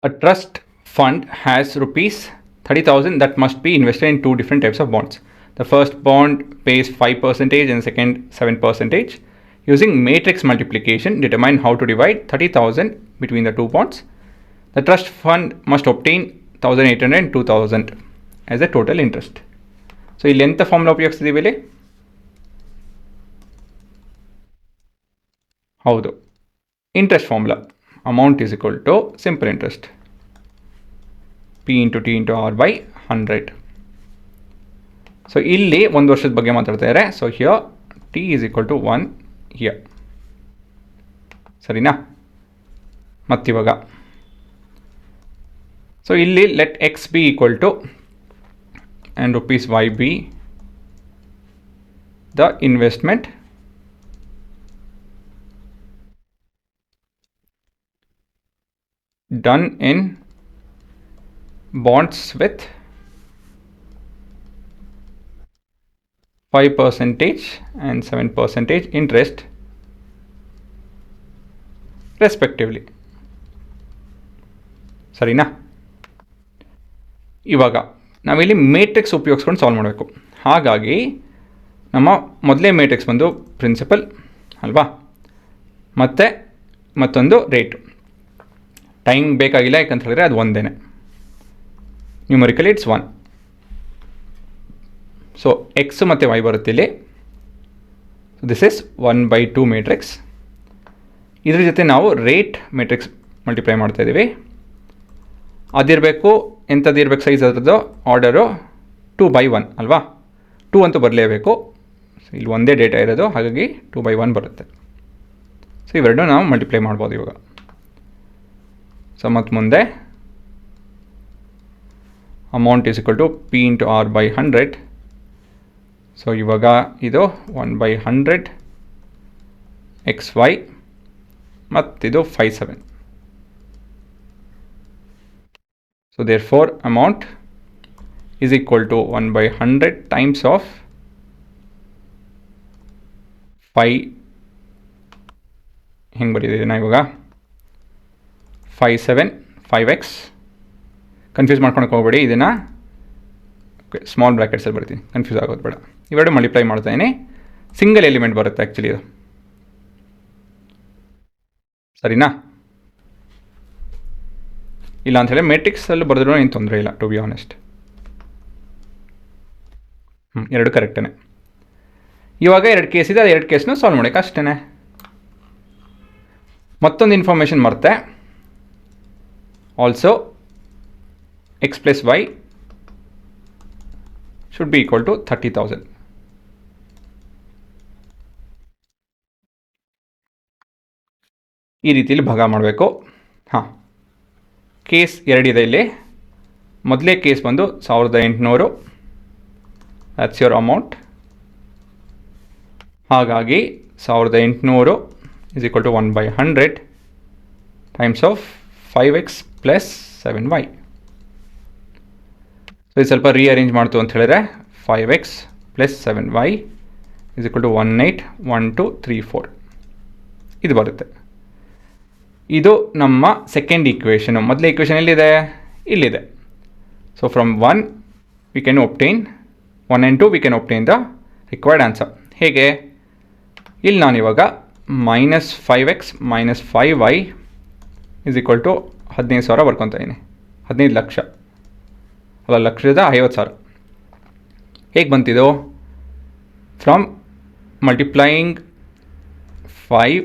A trust fund has rupees 30,000 that must be invested in two different types of bonds. The first bond pays 5% and second 7%. Using matrix multiplication, determine how to divide 30,000 between the two bonds. The trust fund must obtain 1,800 and 2,000 as a total interest. So ಇಲ್ಲಿ ಎಂಥ formula ಉಪಯೋಗಿಸ್ತಿದ್ದೀವಿ ಇಲ್ಲಿ? ಹೌದು, interest formula. Amount is equal to simple interest P into T into R by 100. So ಇಲ್ಲಿ ಒಂದು ವರ್ಷದ ಬಗ್ಗೆ ಮಾತಾಡ್ತಾ ಇದ್ದಾರೆ. So here T is equal to 1 here. ಸರಿನಾ? ಮತ್ತಿವಾಗ ಸೊ ಇಲ್ಲಿ let x be equal to and rupees y be the investment done in bonds with 5% and 7% interest respectively. ಸರಿನಾ? ಇವಾಗ ನಾವಿಲ್ಲಿ ಮೇಟ್ರಿಕ್ಸ್ ಉಪಯೋಗಿಸ್ಕೊಂಡು ಸಾಲ್ವ್ ಮಾಡಬೇಕು. ಹಾಗಾಗಿ ನಮ್ಮ ಮೊದಲೇ ಮೇಟ್ರಿಕ್ಸ್ ಬಂದು ಪ್ರಿನ್ಸಿಪಲ್ ಅಲ್ವಾ, ಮತ್ತು ಮತ್ತೊಂದು ರೇಟು. ಟೈಮ್ ಬೇಕಾಗಿಲ್ಲ, ಯಾಕಂತ ಹೇಳಿದ್ರೆ ಅದು ಒಂದೇ. Numerically it's 1. ಸೊ ಎಕ್ಸ್ ಮತ್ತು ವೈ ಬರುತ್ತೆ ಇಲ್ಲಿ. So this is 1/2 matrix. ಇದ್ರ ಜೊತೆ ನಾವು ರೇಟ್ ಮೇಟ್ರಿಕ್ಸ್ ಮಲ್ಟಿಪ್ಲೈ ಮಾಡ್ತಾ ಇದ್ದೀವಿ. ಅದಿರಬೇಕು, ಎಂಥದ್ದು ಇರಬೇಕು ಸೈಜ್ ಅದರದ್ದು ಆರ್ಡರು 2/1 ಅಲ್ವಾ. 2 ಅಂತೂ ಬರಲೇಬೇಕು. ಸೊ ಇಲ್ಲಿ ಒಂದೇ ಡೇಟಾ ಇರೋದು, ಹಾಗಾಗಿ 2/1 ಬರುತ್ತೆ. ಸೊ ಇವೆರಡು ನಾವು ಮಲ್ಟಿಪ್ಲೈ ಮಾಡ್ಬೋದು ಇವಾಗ. ಸೊ ಮತ್ತು ಮುಂದೆ amount is equal to P into R by 100. So ಇವಾಗ ಇದು 1/100 XY ಮತ್ತಿದು 57. So therefore amount is equal to 1/100 times of 5. ಹೆಂಗೆ ಬರೀದಿದೆ ನಾ ಇವಾಗ 57 5x. ಕನ್ಫ್ಯೂಸ್ ಮಾಡ್ಕೊಳಕ್ಕೆ ಹೋಗ್ಬೇಡಿ, ಇದನ್ನು ಸ್ಮಾಲ್ ಬ್ರ್ಯಾಕೆಟ್ಸಲ್ಲಿ ಬರ್ತೀನಿ, ಕನ್ಫ್ಯೂಸ್ ಆಗೋದು ಬೇಡ. ಇವೆರಡು ಮಲ್ಟಿಪ್ಲೈ ಮಾಡ್ತಾಯಿನಿ. ಸಿಂಗಲ್ ಎಲಿಮೆಂಟ್ ಬರುತ್ತೆ ಆ್ಯಕ್ಚುಲಿ ಇದು. ಸರಿನಾ? ಇಲ್ಲ ಅಂಥೇಳಿ ಮೇಟ್ರಿಕ್ಸಲ್ಲಿ ಬರೆದ್ರೂ ಏನು ತೊಂದರೆ ಇಲ್ಲ, ಟು ಬಿ ಆನೆಸ್ಟ್. ಎರಡು ಕರೆಕ್ಟೇ. ಇವಾಗ ಎರಡು ಕೇಸ್ ಇದೆ, ಅದು ಎರಡು ಕೇಸ್ನು ಸಾಲ್ವ್ ಮಾಡೋಕ್ಕೆ ಅಷ್ಟೇ. ಮತ್ತೊಂದು ಇನ್ಫಾರ್ಮೇಷನ್ ಮರ್ತೆ. Also x plus y should be equal to 30,000. ಈ ರೀತಿಯಲ್ಲಿ ಭಾಗ ಮಾಡಬೇಕು. ಹಾಂ, ಕೇಸ್ ಎರಡಿದೆ ಇಲ್ಲಿ. ಮೊದಲೇ ಕೇಸ್ ಬಂದು 1800, that's your amount. ಹಾಗಾಗಿ 1800 is equal to 1/100 times of 5x plus 7y. So ಇದು ಸ್ವಲ್ಪ ರೀಅರೇಂಜ್ ಮಾಡ್ತು ಅಂತ ಹೇಳಿದ್ರೆ 5x plus 7y is equal to 181234 ಇದು ಬರುತ್ತೆ. ಇದು ನಮ್ಮ ಸೆಕೆಂಡ್ ಈಕ್ವೇಷನು. ಮೊದಲೇ ಈಕ್ವೇಷನ್ ಎಲ್ಲಿದೆ? ಇಲ್ಲಿದೆ. So from 1 we can obtain 1 and 2 we can obtain the required answer. ಹೇಗೆ? ಇಲ್ಲಿ ನಾನಿವಾಗ -5x minus 5y is equal to 15,000 ಬರ್ಕೊತಾ ಇದ್ದೀನಿ. 15 ಲಕ್ಷ ಅಲ್ಲ, 1,50,000. ಹೇಗೆ ಬಂತಿದ್ದು? From multiplying 5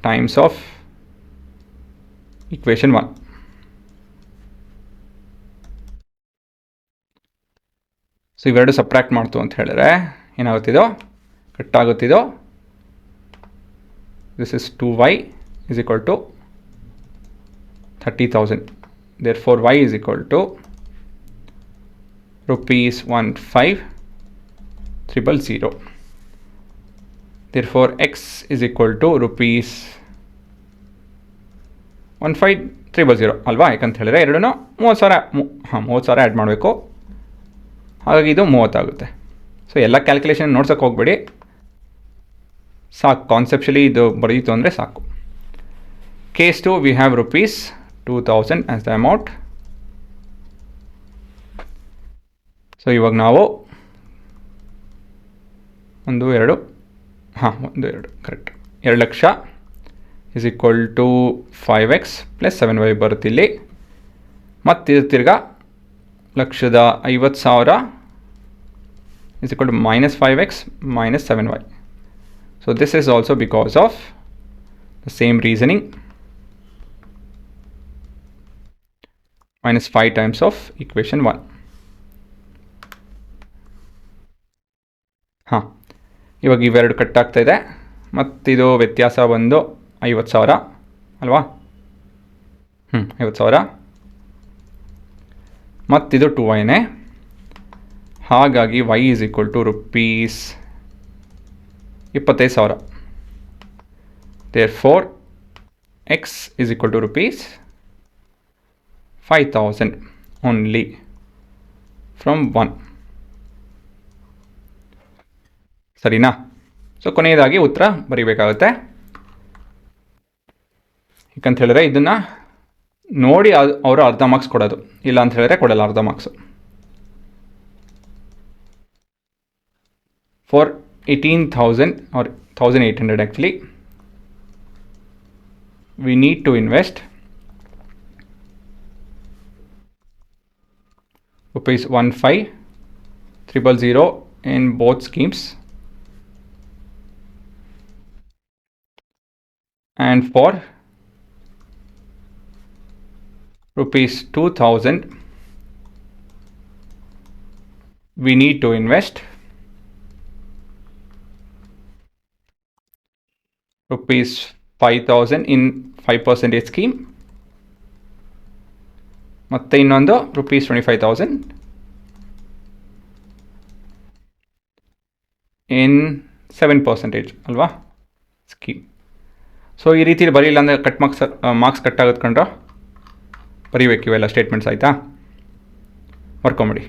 times of equation 1. So ಇವೆರಡು ಸಪ್ರಾಕ್ಟ್ ಮಾಡ್ತು ಅಂತ ಹೇಳಿದ್ರೆ ಏನಾಗುತ್ತಿದೋ? ಕಟ್ಟಾಗುತ್ತಿದೋ. This is 2y is equal to 30,000. therefore y is equal to rupees 15,000. therefore x is equal to rupees 15,000 ಅಲ್ವಾ. ಯಾಕಂತ ಹೇಳಿದ್ರೆ ಎರಡೂ 30,000. 30,000 ಆ್ಯಡ್ ಮಾಡಬೇಕು, ಹಾಗಾಗಿ ಇದು 30 ಆಗುತ್ತೆ. ಸೊ ಎಲ್ಲ ಕ್ಯಾಲ್ಕುಲೇಷನ್ ನೋಡ್ಸೋಕೆ ಹೋಗ್ಬೇಡಿ, ಸಾಕು. ಕಾನ್ಸೆಪ್ಷಲಿ ಇದು ಬರೀತು ಅಂದರೆ ಸಾಕು. Case 2 we have rupees 2000 as the amount. So ಇವಾಗ ನಾವು 1 2 correct 2 lakh is equal to 5x plus 7y ಬರುತ್ತೆ ಇಲ್ಲಿ. ಮತ್ತು ತಿರ್ಗಾ 1,50,000 is equal to minus 5x minus 7y. So this is also because of the same reasoning, minus 5 times of equation 1. ಇವಾಗ ಇವೆರಡು cut ಆಗ್ತಾ ಇದೆ, ಮತ್ತಿದು ವ್ಯತ್ಯಾಸ ಬಂದು 50,000 ಅಲ್ವಾ? 50,000 ಮತ್ತಿದು 2yನೇ. ಹಾಗಾಗಿ y is equal to rupees 25,000. Therefore x is equal to rupees 5,000 only from 1. ಸರಿನಾ? ಸೊ ಕೊನೆಯದಾಗಿ ಉತ್ತರ ಬರೀಬೇಕಾಗುತ್ತೆ. ಯಾಕಂತ ಹೇಳಿದ್ರೆ ಇದನ್ನು ನೋಡಿ ಅವರು ಅರ್ಧ ಮಾರ್ಕ್ಸ್ ಕೊಡೋದು, ಇಲ್ಲ ಅಂತ ಹೇಳಿದ್ರೆ ಕೊಡಲ್ಲ ಅರ್ಧ marks. For 18,000 or 1,800 actually, we need to invest rupees 15,000 in both schemes, and for rupees 2,000 we need to invest rupees 5,000 in 5% scheme, ಮತ್ತೆ ಇನ್ನೊಂದು rupees 25,000 in 7% ಅಲ್ವಾ ಸ್ಕೀಮ್. ಸೊ ಈ ರೀತಿ ಬರೀಲ್ಲ ಅಂದರೆ ಮಾರ್ಕ್ಸ್ ಕಟ್ ಆಗುತ್ತೆ ಕಂಡ್ರೆ ಬರೀಬೇಕು ಇವೆಲ್ಲ ಸ್ಟೇಟ್ಮೆಂಟ್ಸ್. ಆಯಿತಾ? ವರ್ಕ್ ಮಾಡಿ.